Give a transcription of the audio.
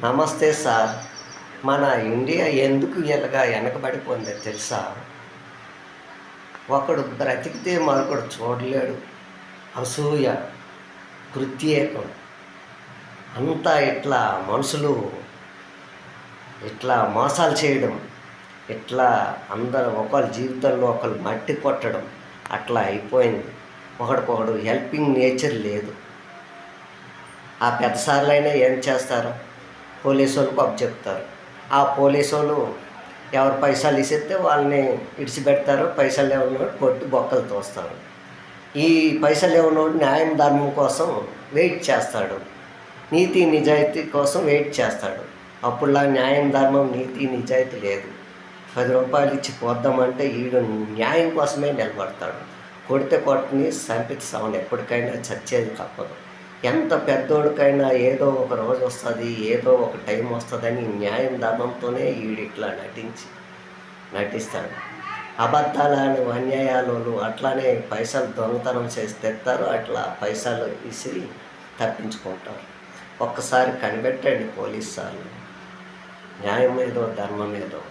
నమస్తే సార్. మన ఇండియా ఎందుకు ఇలాగా వెనకబడిపోయిందో తెలుసా? ఒకడు బ్రతికితే మరొకడు చూడలేడు. అసూయ, కృత్యేకం అంతా ఇట్లా మనుషులు ఇట్లా మోసాలు చేయడం, ఇట్లా అందరూ ఒకళ్ళ జీవితంలో ఒకళ్ళు మట్టి కొట్టడం అట్లా అయిపోయింది. ఒకడికొకడు హెల్పింగ్ నేచర్ లేదు. ఆ పెద్ద సార్లైనా ఏం చేస్తారు? పోలీసు వాళ్ళకి అప్పచెప్తారు. ఆ పోలీసు వాళ్ళు ఎవరు పైసలు ఇస్తే వాళ్ళని ఇడిచిపెడతారు. పైసలు లేవనోడు కొట్టి బొక్కలు తోస్తారు. ఈ పైసలు లేవనోడు న్యాయం ధర్మం కోసం వెయిట్ చేస్తాడు. నీతి నిజాయితీ కోసం వెయిట్ చేస్తాడు. అప్పుడులా న్యాయం ధర్మం నీతి నిజాయితీ లేదు. 10 రూపాయలు ఇచ్చి పోద్దామంటే ఈడు న్యాయం కోసమే నిలబడతాడు. కొడితే కొట్టని, చంపితే సవని, ఎప్పటికైనా చచ్చేది తప్పదు. ఎంత పెద్దోడికైనా ఏదో ఒక రోజు వస్తుంది, ఏదో ఒక టైం వస్తుందని న్యాయం ధర్మంతోనే ఈడిట్లా నటిస్తాడు. అబద్ధాలను అన్యాయాలు అట్లానే పైసలు దొంగతనం చేసి తెస్తారు. అట్లా పైసలు ఇసిరి తప్పించుకుంటారు. ఒక్కసారి కనిపెట్టండి పోలీసు సార్లు, న్యాయం ఏదో ధర్మం ఏదో.